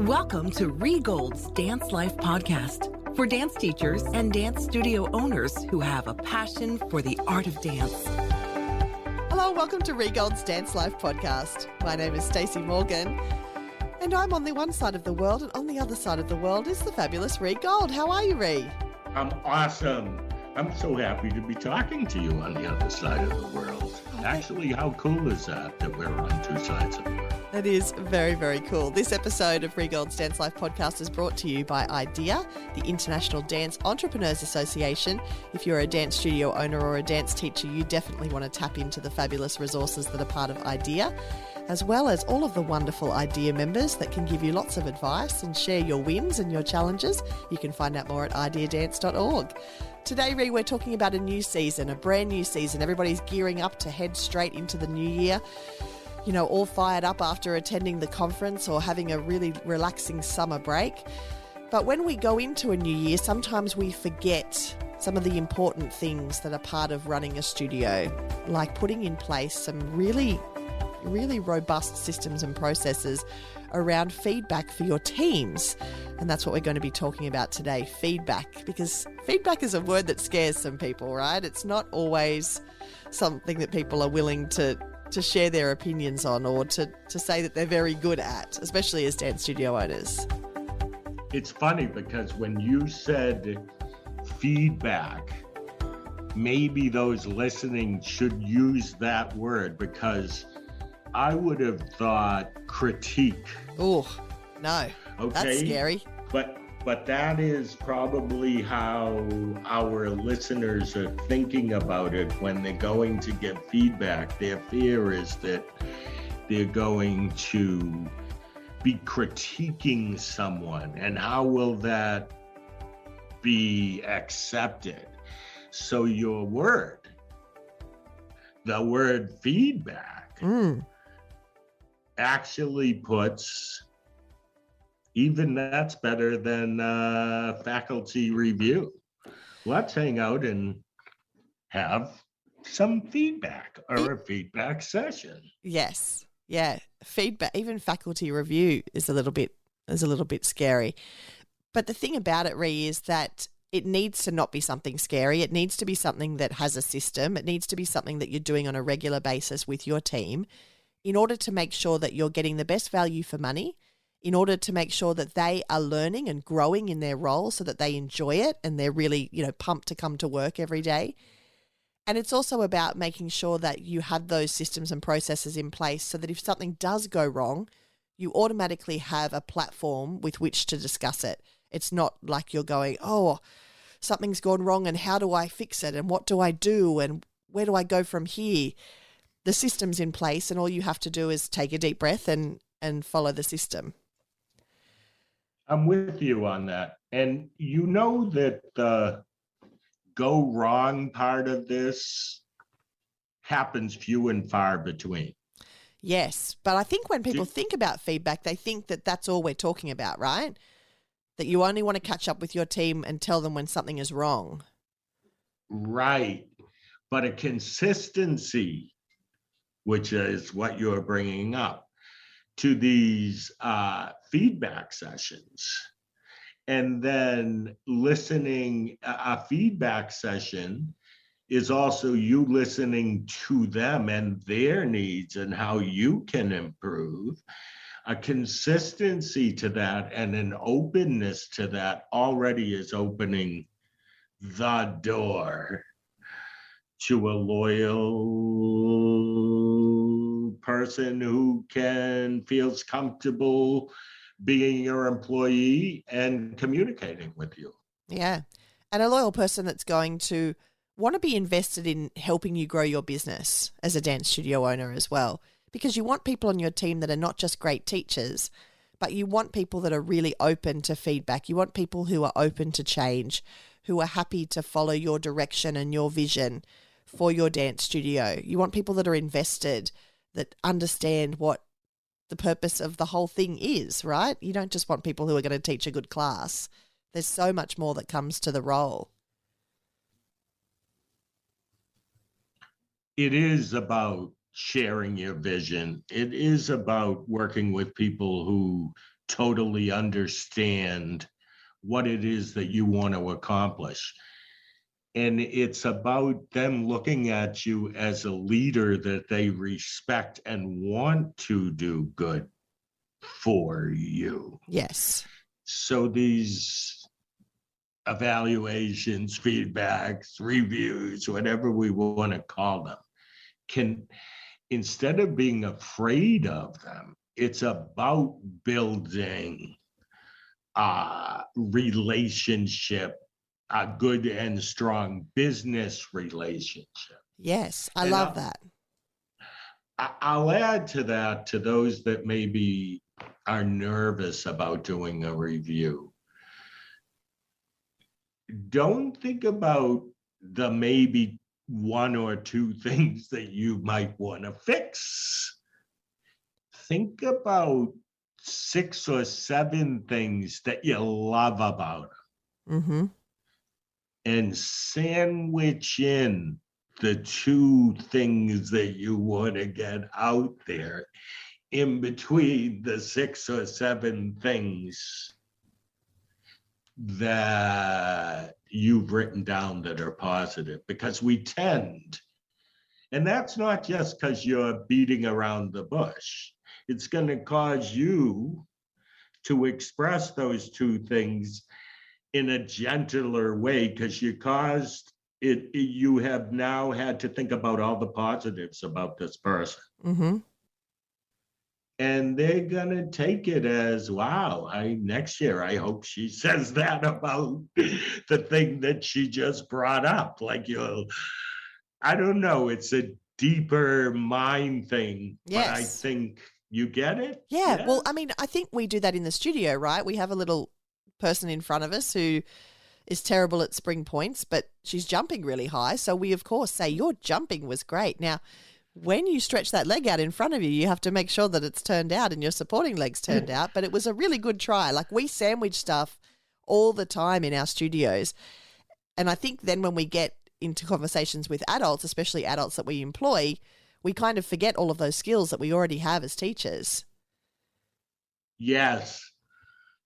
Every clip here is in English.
Welcome to Regold's Dance Life Podcast for dance teachers and dance studio owners who have a passion for the art of dance. Hello, welcome to Regold's Dance Life Podcast. My name is Stacey Morgan, and I'm on the one side of the world, and on the other side of the world is the fabulous Ree Gold. How are you, Ree? I'm awesome. I'm so happy to be talking to you on the other side of the world. Actually, how cool is that we're on two sides of the world? It is very, very cool. This episode of Regold's Dance Life Podcast is brought to you by IDEA, the International Dance Entrepreneurs Association. If you're a dance studio owner or a dance teacher, you definitely want to tap into the fabulous resources that are part of IDEA, as well as all of the wonderful IDEA members that can give you lots of advice and share your wins and your challenges. You can find out more at ideadance.org. Today, Ree, we're talking about a new season, a brand new season. Everybody's gearing up to head straight into the new year. You know, all fired up after attending the conference or having a really relaxing summer break. But when we go into a new year, sometimes we forget some of the important things that are part of running a studio, like putting in place some really robust systems and processes around feedback for your teams. And that's what we're going to be talking about today, feedback, because feedback is a word that scares some people, right? It's not always something that people are willing to share their opinions on or to say that they're very good at, especially as dance studio owners. It's funny because when you said feedback, maybe those listening should use that word, because I would have thought critique. Oh, no. Okay. That's scary. But that is probably how our listeners are thinking about it when they're going to get feedback. Their fear is that they're going to be critiquing someone, and how will that be accepted? So your word, the word feedback, actually puts, even that's better than faculty review. Let's hang out and have some feedback, or a feedback session. Yes. Yeah. Feedback, even faculty review is a little bit scary. But the thing about it, Ree, is that it needs to not be something scary. It needs to be something that has a system. It needs to be something that you're doing on a regular basis with your team in order to make sure that you're getting the best value for money, in order to make sure that they are learning and growing in their role so that they enjoy it and they're really, pumped to come to work every day. And it's also about making sure that you have those systems and processes in place so that if something does go wrong, you automatically have a platform with which to discuss it. It's not like you're going, oh, something's gone wrong and how do I fix it and what do I do and where do I go from here? The system's in place and all you have to do is take a deep breath and follow the system. I'm with you on that. And you know that the go wrong part of this happens few and far between. Yes, but I think when people think about feedback, they think that that's all we're talking about, right? That you only want to catch up with your team and tell them when something is wrong. Right. But a consistency, which is what you're bringing up, to these feedback sessions, and then listening. A feedback session is also you listening to them and their needs and how you can improve. A consistency to that and an openness to that already is opening the door to a loyal person who feels comfortable being your employee and communicating with you. Yeah. And a loyal person that's going to want to be invested in helping you grow your business as a dance studio owner as well. Because you want people on your team that are not just great teachers, but you want people that are really open to feedback. You want people who are open to change, who are happy to follow your direction and your vision for your dance studio. You want people that are invested, that understand what the purpose of the whole thing is, right? You don't just want people who are going to teach a good class. There's so much more that comes to the role. It is about sharing your vision. It is about working with people who totally understand what it is that you want to accomplish. And it's about them looking at you as a leader that they respect and want to do good for you. Yes. So these evaluations, feedbacks, reviews, whatever we want to call them, can, instead of being afraid of them, it's about building a relationship, a good and strong business relationship. Yes, I And love that. I'll add to that, to those that maybe are nervous about doing a review. Don't think about the maybe one or two things that you might want to fix. Think about 6 or 7 things that you love about them. Mm-hmm. And sandwich in the 2 things that you want to get out there in between the 6 or 7 things that you've written down that are positive. Because we tend, and that's not just because you're beating around the bush, it's going to cause you to express those 2 things in a gentler way, because you caused it, you have now had to think about all the positives about this person. Mm-hmm. And they're gonna take it as, wow, next year I hope she says that about the thing that she just brought up. Like, I don't know, it's a deeper mind thing, Yes. but I think you get it. Yeah. Well, I mean, I think we do that in the studio, right? We have a little person in front of us who is terrible at spring points, but she's jumping really high. So we, of course, say, your jumping was great. Now, when you stretch that leg out in front of you, you have to make sure that it's turned out and your supporting leg's turned out. But it was a really good try. Like, we sandwich stuff all the time in our studios. And I think then when we get into conversations with adults, especially adults that we employ, we kind of forget all of those skills that we already have as teachers. Yes.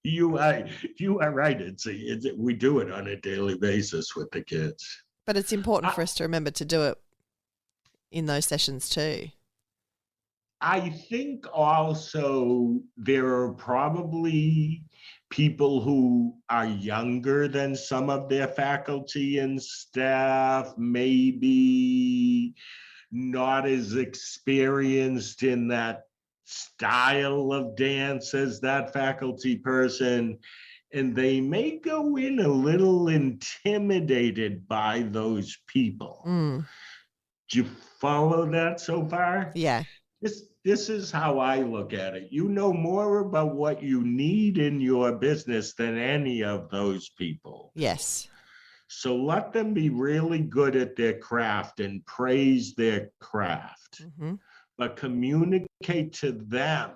You are right. We do it on a daily basis with the kids. But it's important for us to remember to do it in those sessions too. I think also there are probably people who are younger than some of their faculty and staff, maybe not as experienced in that style of dance as that faculty person, and they may go in a little intimidated by those people. Do you follow that so far? Yeah. This is how I look at it. You know more about what you need in your business than any of those people. Yes. So let them be really good at their craft and praise their craft. Mm-hmm. But communicate to them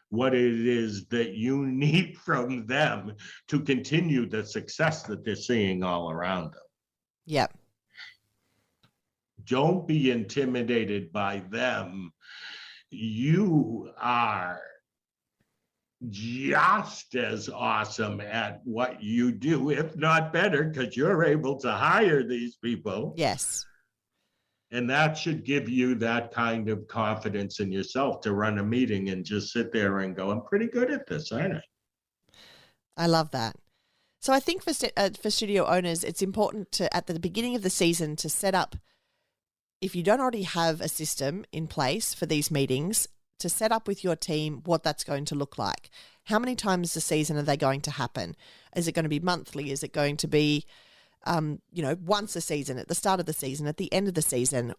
what it is that you need from them to continue the success that they're seeing all around them. Yep. Don't be intimidated by them. You are just as awesome at what you do, if not better, because you're able to hire these people. Yes. And that should give you that kind of confidence in yourself to run a meeting and just sit there and go, I'm pretty good at this, aren't I? I love that. So I think for studio owners, it's important to, at the beginning of the season, to set up, if you don't already have a system in place for these meetings, to set up with your team what that's going to look like. How many times a season are they going to happen? Is it going to be monthly? Is it going to be once a season, at the start of the season, at the end of the season?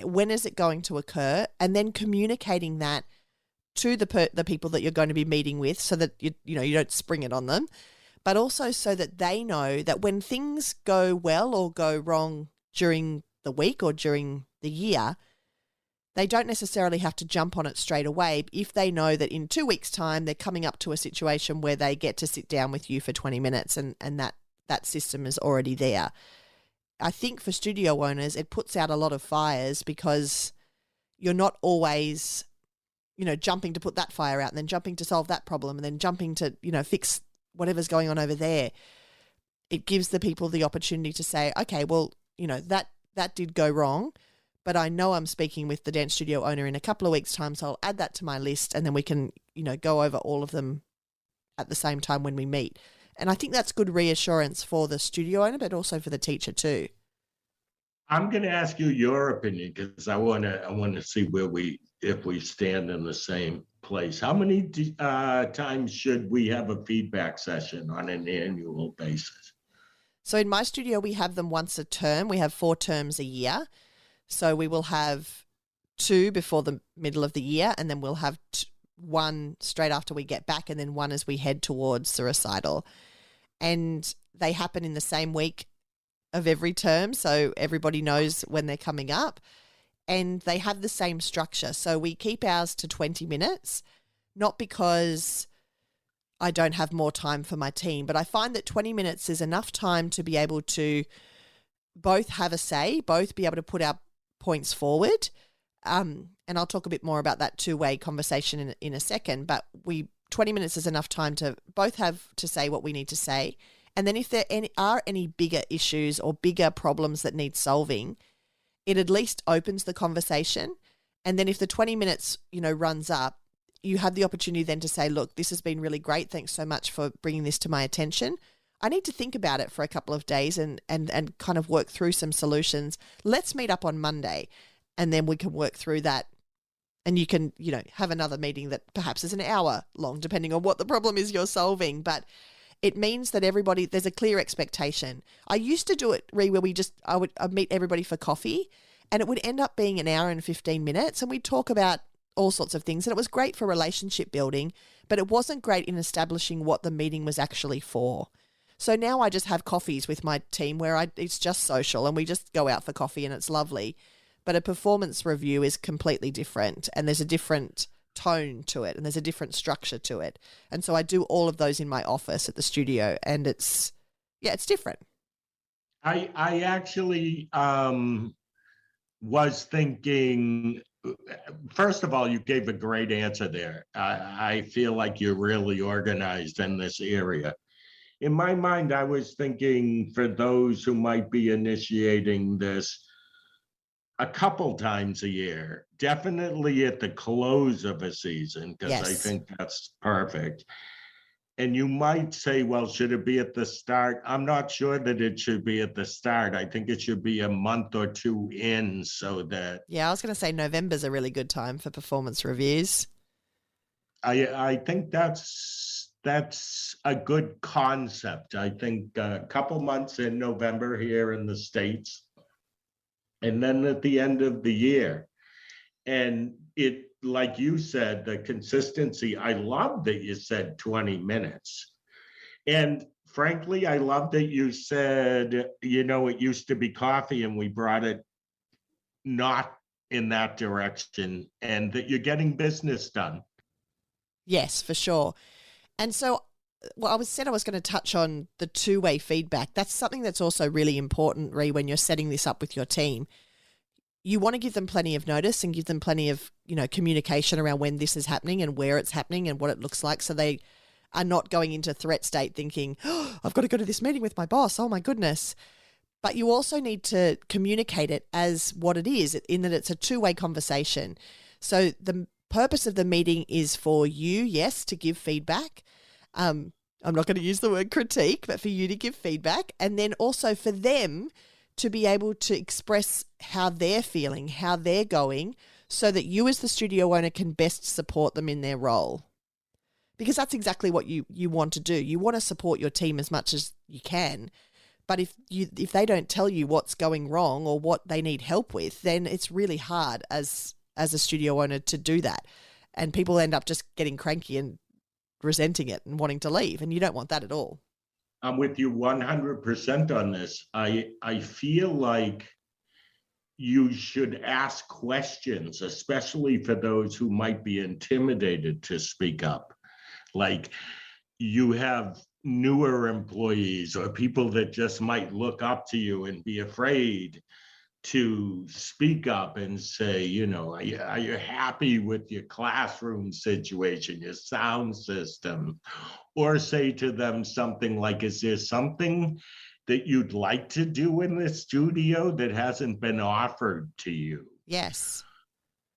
When is it going to occur? And then communicating that to the people that you're going to be meeting with, so that you don't spring it on them, but also so that they know that when things go well or go wrong during the week or during the year, they don't necessarily have to jump on it straight away. If they know that in 2 weeks' time they're coming up to a situation where they get to sit down with you for 20 minutes and that system is already there. I think for studio owners, it puts out a lot of fires, because you're not always jumping to put that fire out and then jumping to solve that problem and then jumping to, fix whatever's going on over there. It gives the people the opportunity to say, okay, well, that did go wrong, but I know I'm speaking with the dance studio owner in a couple of weeks' time, so I'll add that to my list and then we can, go over all of them at the same time when we meet. And I think that's good reassurance for the studio owner, but also for the teacher too. I'm going to ask you your opinion because I want to see if we stand in the same place. How many times should we have a feedback session on an annual basis? So in my studio, we have them once a term. We have 4 terms a year. So we will have 2 before the middle of the year, and then we'll have 1 straight after we get back, and then 1 as we head towards the recital. And they happen in the same week of every term, so everybody knows when they're coming up, and they have the same structure. So we keep ours to 20 minutes, not because I don't have more time for my team, but I find that 20 minutes is enough time to be able to both have a say, both be able to put our points forward, and I'll talk a bit more about that two-way conversation in a second, but 20 minutes is enough time to both have to say what we need to say. And then if there are any bigger issues or bigger problems that need solving, it at least opens the conversation. And then if the 20 minutes, runs up, you have the opportunity then to say, look, this has been really great. Thanks so much for bringing this to my attention. I need to think about it for a couple of days and kind of work through some solutions. Let's meet up on Monday and then we can work through that. And you can, have another meeting that perhaps is an hour long, depending on what the problem is you're solving. But it means that there's a clear expectation. I used to do it, where I'd meet everybody for coffee and it would end up being an hour and 15 minutes and we'd talk about all sorts of things. And it was great for relationship building, but it wasn't great in establishing what the meeting was actually for. So now I just have coffees with my team where it's just social and we just go out for coffee and it's lovely. But a performance review is completely different and there's a different tone to it and there's a different structure to it. And so I do all of those in my office at the studio and it's different. I actually was thinking, first of all, you gave a great answer there. I feel like you're really organized in this area. In my mind, I was thinking for those who might be initiating this a couple times a year, definitely at the close of a season, because I think that's perfect. And you might say, well, should it be at the start? I'm not sure that it should be at the start. I think it should be a month or 2 in so that... Yeah, I was going to say November's a really good time for performance reviews. I think that's a good concept. I think a couple months in November here in the States, and then at the end of the year. And it, like you said, the consistency, I love that you said 20 minutes. And frankly, I love that you said, it used to be coffee and we brought it not in that direction, and that you're getting business done. Yes, for sure. And so I was going to touch on the two-way feedback. That's something that's also really important, Ree, when you're setting this up with your team. You want to give them plenty of notice and give them plenty of, communication around when this is happening and where it's happening and what it looks like, so they are not going into threat state thinking, oh, I've got to go to this meeting with my boss. Oh my goodness. But you also need to communicate it as what it is, in that it's a two-way conversation. So the purpose of the meeting is for you, yes, to give feedback. I'm not going to use the word critique, but for you to give feedback, and then also for them to be able to express how they're feeling, how they're going, so that you as the studio owner can best support them in their role. Because that's exactly what you want to do. You want to support your team as much as you can. But if they don't tell you what's going wrong or what they need help with, then it's really hard as a studio owner to do that. And people end up just getting cranky and resenting it and wanting to leave. And you don't want that at all. I'm with you 100% on this. I feel like you should ask questions, especially for those who might be intimidated to speak up. Like, you have newer employees or people that just might look up to you and be afraid to speak up and say, are you happy with your classroom situation, your sound system? Or say to them something like, is there something that you'd like to do in the studio that hasn't been offered to you? Yes.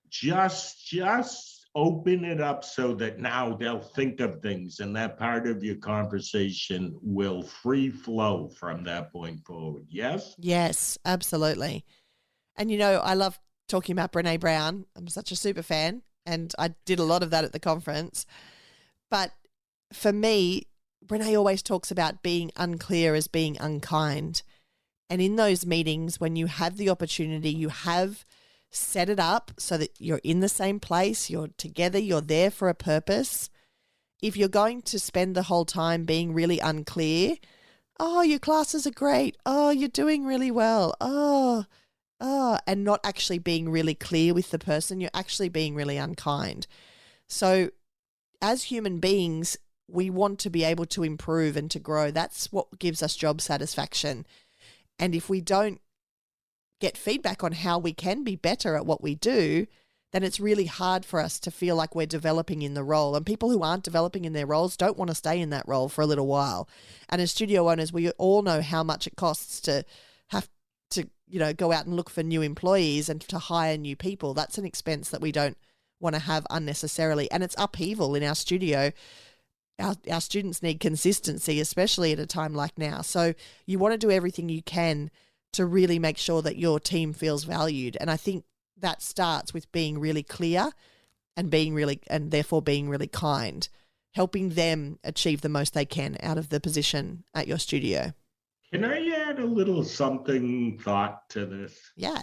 Just open it up so that now they'll think of things, and that part of your conversation will free flow from that point forward. Yes? Yes, absolutely. And, I love talking about Brene Brown. I'm such a super fan, and I did a lot of that at the conference. But for me, Brene always talks about being unclear as being unkind. And in those meetings, when you have the opportunity, you have set it up so that you're in the same place, you're together, you're there for a purpose. If you're going to spend the whole time being really unclear, oh, your classes are great. Oh, you're doing really well. Oh, and not actually being really clear with the person, you're actually being really unkind. So as human beings, we want to be able to improve and to grow. That's what gives us job satisfaction. And if we don't get feedback on how we can be better at what we do, then it's really hard for us to feel like we're developing in the role. And people who aren't developing in their roles don't want to stay in that role for a little while. And as studio owners, we all know how much it costs to have to, go out and look for new employees and to hire new people. That's an expense that we don't want to have unnecessarily. And it's upheaval in our studio. Our students need consistency, especially at a time like now. So you want to do everything you can to really make sure that your team feels valued. And I think that starts with being really clear and therefore being really kind, helping them achieve the most they can out of the position at your studio. Can I add a little something thought to this? Yeah.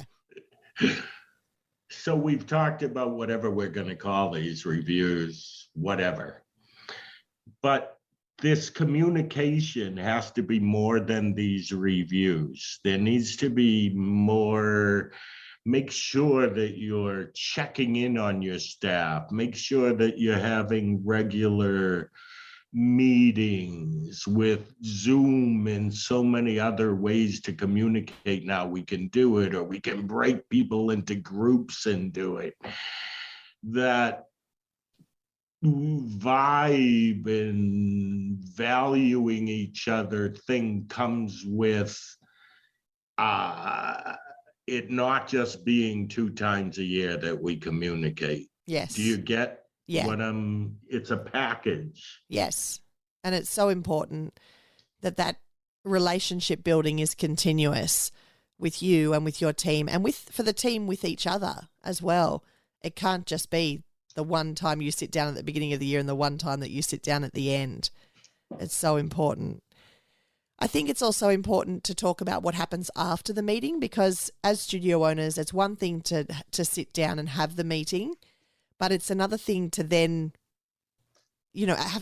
So we've talked about whatever we're going to call these reviews, whatever. But this communication has to be more than these reviews. There needs to be more. Make sure that you're checking in on your staff. Make sure that you're having regular meetings with Zoom and so many other ways to communicate. Now we can do it, or we can break people into groups and do it. That vibe and valuing each other thing comes with it not just being 2 times a year that we communicate. Yes. Do you get what it's a package? Yes. And it's so important that relationship building is continuous with you and with your team, and for the team with each other as well. It can't just be the one time you sit down at the beginning of the year and the one time that you sit down at the end. It's so important. I think it's also important to talk about what happens after the meeting, because as studio owners, it's one thing to sit down and have the meeting, but it's another thing to then,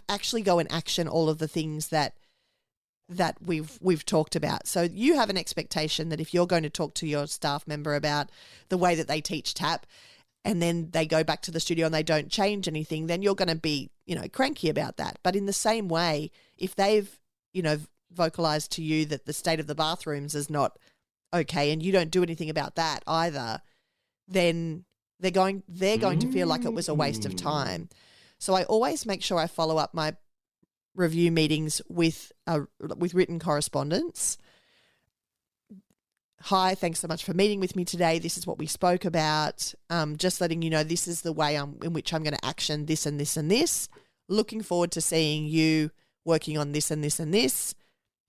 actually go and action all of the things that we've talked about. So you have an expectation that if you're going to talk to your staff member about the way that they teach tap, and then they go back to the studio and they don't change anything, then you're going to be, cranky about that. But in the same way, if they've, vocalized to you that the state of the bathrooms is not okay and you don't do anything about that either, then they're going to feel like it was a waste of time. So I always make sure I follow up my review meetings with written correspondence. Hi, thanks so much for meeting with me today. This is what we spoke about. Just letting you know, this is the way in which I'm going to action this and this and this. Looking forward to seeing you working on this and this and this.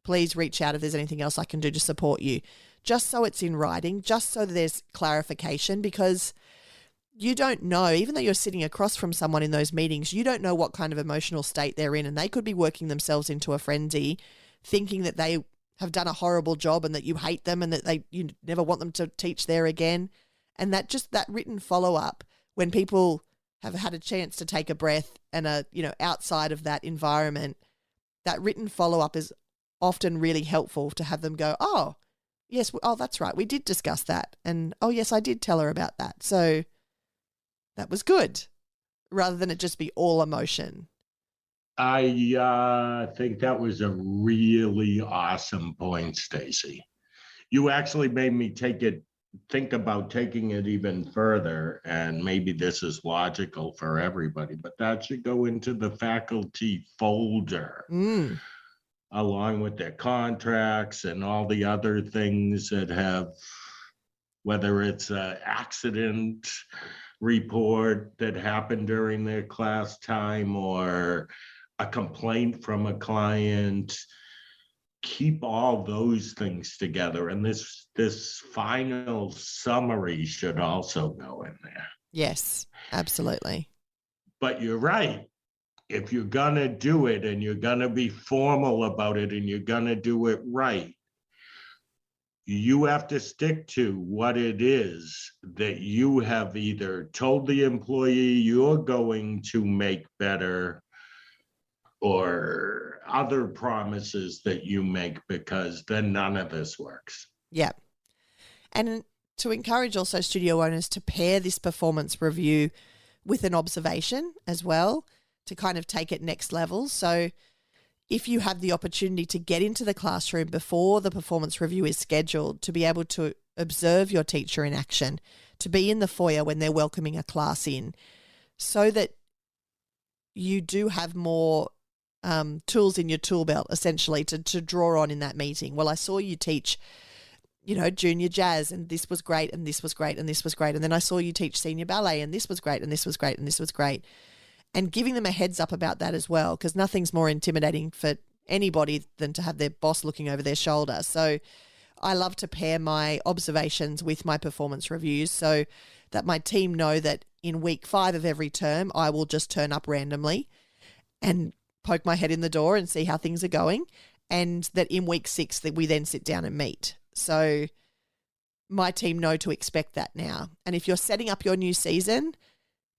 Please reach out if there's anything else I can do to support you. Just so it's in writing, just so there's clarification, because you don't know, even though you're sitting across from someone in those meetings, you don't know what kind of emotional state they're in, and they could be working themselves into a frenzy, thinking that they have done a horrible job and that you hate them and that you never want them to teach there again. And that written follow-up, when people have had a chance to take a breath and outside of that environment, that written follow-up is often really helpful to have them go, oh, yes, that's right, we did discuss that. And, oh, yes, I did tell her about that. So that was good, rather than it just be all emotion. I think that was a really awesome point, Stacey. You actually made me take it think about taking it even further, and maybe this is logical for everybody, but that should go into the faculty folder along with their contracts and all the other things that have, whether it's an accident report that happened during their class time or a complaint from a client. Keep all those things together, and this final summary should also go in there. Yes, absolutely. But you're right. If you're gonna do it and you're gonna be formal about it and you're gonna do it right, you have to stick to what it is that you have either told the employee you're going to make better, or other promises that you make, because then none of this works. Yeah. And to encourage also studio owners to pair this performance review with an observation as well, to kind of take it next level. So if you have the opportunity to get into the classroom before the performance review is scheduled, to be able to observe your teacher in action, to be in the foyer when they're welcoming a class in, so that you do have more tools in your tool belt, essentially, to draw on in that meeting. Well, I saw you teach, junior jazz, and this was great, and this was great, and this was great. And then I saw you teach senior ballet, and this was great, and this was great, and this was great. And giving them a heads up about that as well, because nothing's more intimidating for anybody than to have their boss looking over their shoulder. So I love to pair my observations with my performance reviews so that my team know that in week 5 of every term, I will just turn up randomly and poke my head in the door and see how things are going, and that in week 6 that we then sit down and meet. So my team know to expect that now. And if you're setting up your new season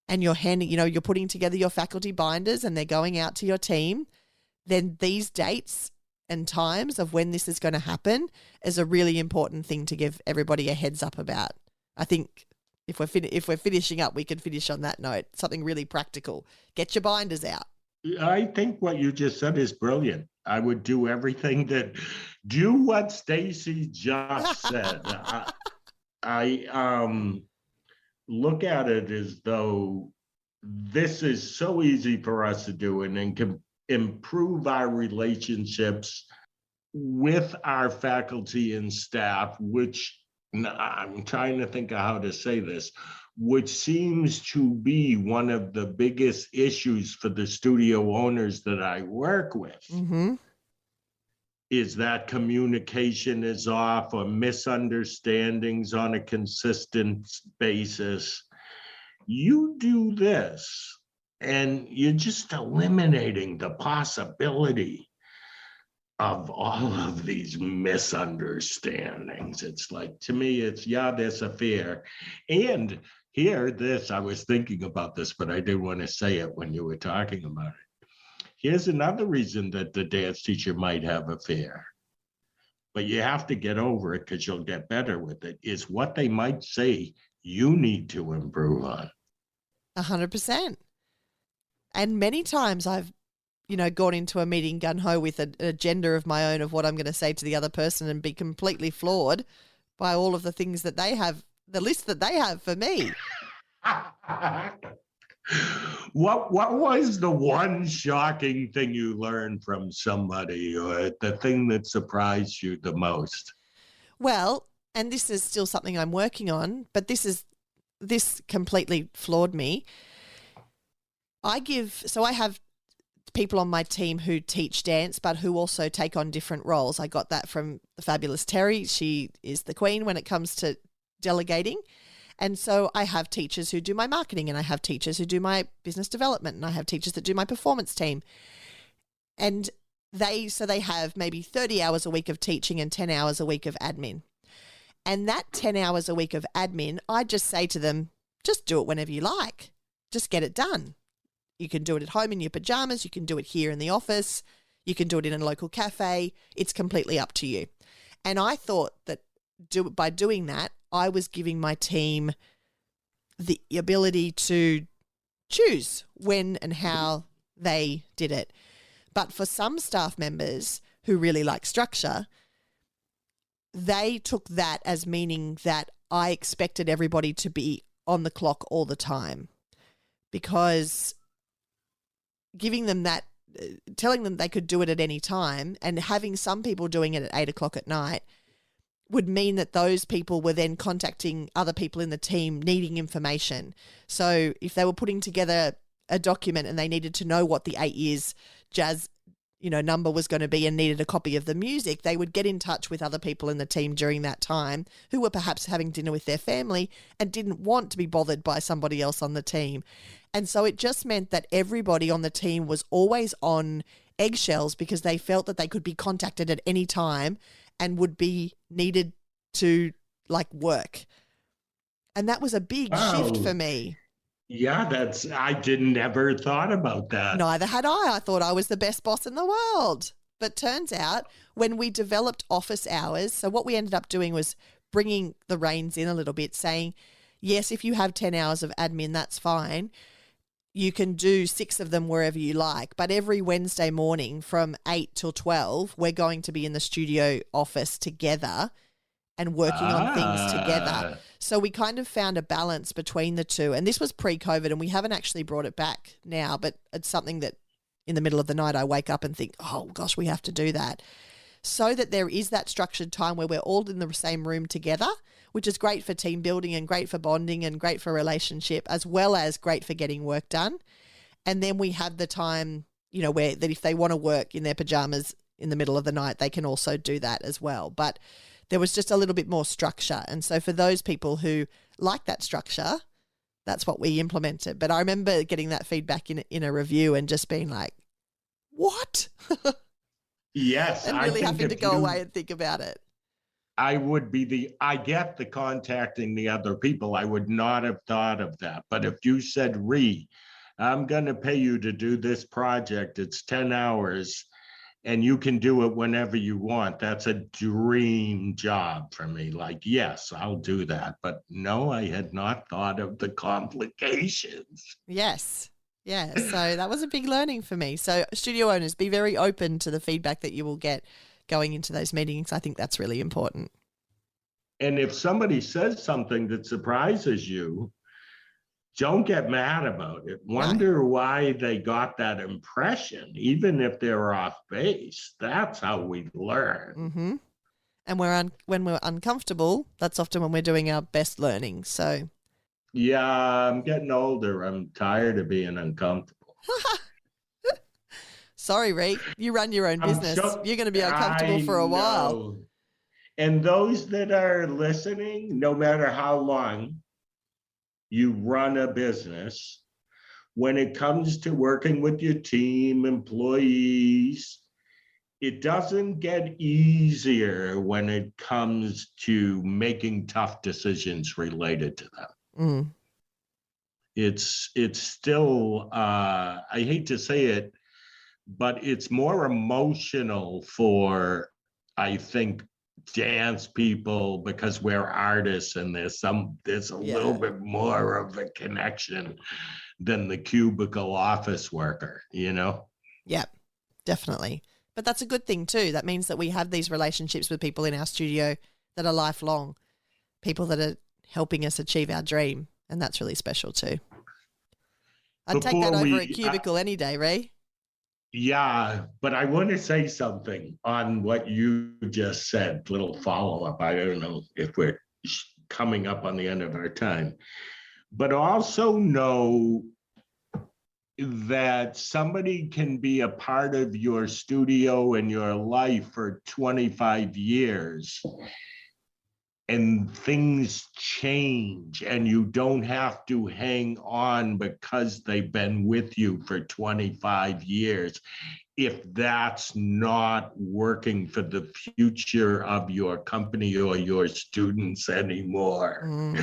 and you're you're putting together your faculty binders and they're going out to your team, then these dates and times of when this is going to happen is a really important thing to give everybody a heads up about. I think if we're finishing up, we can finish on that note. Something really practical. Get your binders out. I think what you just said is brilliant. I would do do what Stacy just said. I look at it as though this is so easy for us to do and can improve our relationships with our faculty and staff, which I'm trying to think of how to say this, which seems to be one of the biggest issues for the studio owners that I work with, is that communication is off, or misunderstandings on a consistent basis. You do this, and you're just eliminating the possibility of all of these misunderstandings. It's like, to me, there's a fear. And I was thinking about this, but I didn't want to say it when you were talking about it. Here's another reason that the dance teacher might have a fear, but you have to get over it because you'll get better with it, is what they might say you need to improve on. 100%. And many times I've, gone into a meeting gung-ho with an agenda of my own of what I'm going to say to the other person, and be completely floored by all of the things that they have, the list that they have for me. What was the one shocking thing you learned from somebody, or the thing that surprised you the most? Well, and this is still something I'm working on, but this completely floored me. I have people on my team who teach dance, but who also take on different roles. I got that from the fabulous Terry. She is the queen when it comes to delegating. And so I have teachers who do my marketing, and I have teachers who do my business development, and I have teachers that do my performance team. And they have maybe 30 hours a week of teaching and 10 hours a week of admin. And that 10 hours a week of admin, I just say to them, just do it whenever you like. Just get it done. You can do it at home in your pajamas. You can do it here in the office. You can do it in a local cafe. It's completely up to you. And I thought that by doing that, I was giving my team the ability to choose when and how they did it. But for some staff members who really like structure, they took that as meaning that I expected everybody to be on the clock all the time, because giving them that, telling them they could do it at any time and having some people doing it at 8 o'clock at night would mean that those people were then contacting other people in the team needing information. So if they were putting together a document and they needed to know what the 8 years jazz, number was going to be and needed a copy of the music, they would get in touch with other people in the team during that time who were perhaps having dinner with their family and didn't want to be bothered by somebody else on the team. And so it just meant that everybody on the team was always on eggshells because they felt that they could be contacted at any time and would be needed to work. And that was a big shift for me. Yeah, I didn't ever thought about that. Neither had I. I thought I was the best boss in the world. But turns out when we developed office hours, so what we ended up doing was bringing the reins in a little bit, saying, yes, if you have 10 hours of admin, that's fine. You can do 6 of them wherever you like. But every Wednesday morning from 8 till 12, we're going to be in the studio office together and working on things together. So we kind of found a balance between the two. And this was pre-COVID, and we haven't actually brought it back now, but it's something that in the middle of the night I wake up and think, oh gosh, we have to do that. So that there is that structured time where we're all in the same room together, which is great for team building and great for bonding and great for relationship, as well as great for getting work done. And then we have the time, where that if they want to work in their pajamas in the middle of the night, they can also do that as well. But there was just a little bit more structure. And so for those people who like that structure, that's what we implemented. But I remember getting that feedback in a review and just being like, what? Yes. And really having to go away and think about it. I get the contacting the other people. I would not have thought of that. But if you said, I'm going to pay you to do this project, it's 10 hours, and you can do it whenever you want, that's a dream job for me. Yes, I'll do that. But no, I had not thought of the complications. Yes. Yeah. So that was a big learning for me. So studio owners, be very open to the feedback that you will get going into those meetings. I think that's really important. And if somebody says something that surprises you, don't get mad about it. Wonder why they got that impression, even if they're off base. That's how we learn. Mm-hmm. And when we're uncomfortable, that's often when we're doing our best learning. So, yeah, I'm getting older. I'm tired of being uncomfortable. Sorry, Ree. You run your own business. You're going to be uncomfortable for a while. And those that are listening, no matter how long you run a business, when it comes to working with your team, employees, it doesn't get easier when it comes to making tough decisions related to them. Mm. It's still, I hate to say it, but it's more emotional for, I think, dance people, because we're artists and there's a little bit more of a connection than the cubicle office worker, Yeah, definitely. But that's a good thing too. That means that we have these relationships with people in our studio that are lifelong, people that are helping us achieve our dream. And that's really special too. I'd take that over a cubicle any day, Ray. Yeah, but I want to say something on what you just said, little follow-up. I don't know if we're coming up on the end of our time, but also know that somebody can be a part of your studio and your life for 25 years and things change and you don't have to hang on because they've been with you for 25 years if that's not working for the future of your company or your students anymore.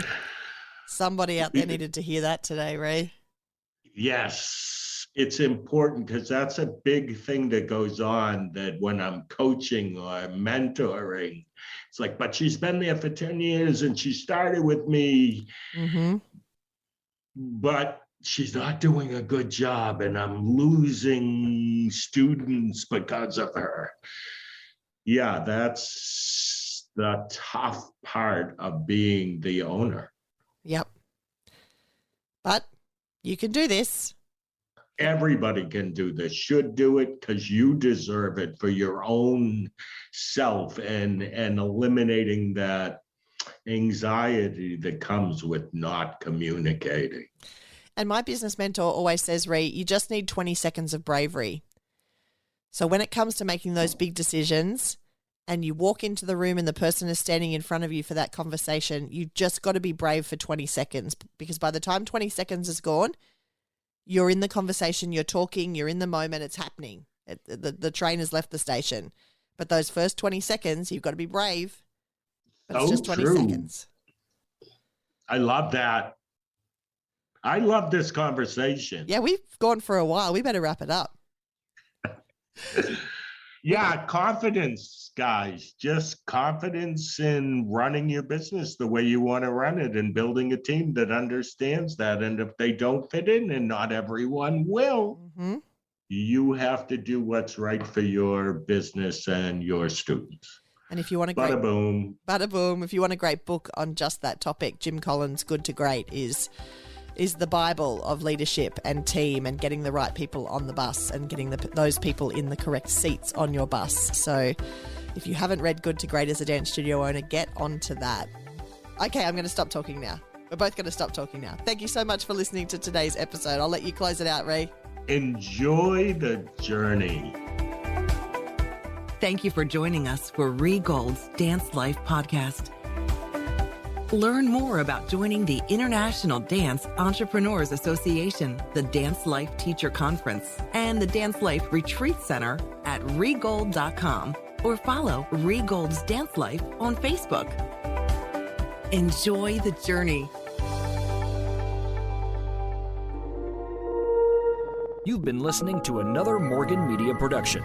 Somebody out there needed to hear that today, Ray. Yes, it's important because that's a big thing that goes on, that when I'm coaching or mentoring, it's like, but she's been there for 10 years and she started with me, but she's not doing a good job and I'm losing students because of her. Yeah, that's the tough part of being the owner. Yep. But you can do this. Everybody can do this, should do it, because you deserve it for your own self and eliminating that anxiety that comes with not communicating. And my business mentor always says, Ree, you just need 20 seconds of bravery. So when it comes to making those big decisions and you walk into the room and the person is standing in front of you for that conversation, you just got to be brave for 20 seconds, because by the time 20 seconds is gone, you're in the conversation, you're talking, you're in the moment, it's happening. The train has left the station. But those first 20 seconds, you've got to be brave. But it's just 20 seconds. I love that. I love this conversation. Yeah, we've gone for a while. We better wrap it up. Yeah, confidence, guys. Just confidence in running your business the way you want to run it and building a team that understands that. And if they don't fit in, and not everyone will, you have to do what's right for your business and your students. And if you want a Bada boom. Bada boom. If you want a great book on just that topic, Jim Collins' Good to Great is the Bible of leadership and team and getting the right people on the bus and getting those people in the correct seats on your bus. So if you haven't read Good to Great as a dance studio owner, get onto that. Okay, I'm going to stop talking now. We're both going to stop talking now. Thank you so much for listening to today's episode. I'll let you close it out, Ree. Enjoy the journey. Thank you for joining us for Ree Gold's Dance Life podcast. Learn more about joining the International Dance Entrepreneurs Association, the Dance Life Teacher Conference, and the Dance Life Retreat Center at regold.com, or follow Ree Gold's Dance Life on Facebook. Enjoy the journey. You've been listening to another Morgan Media production.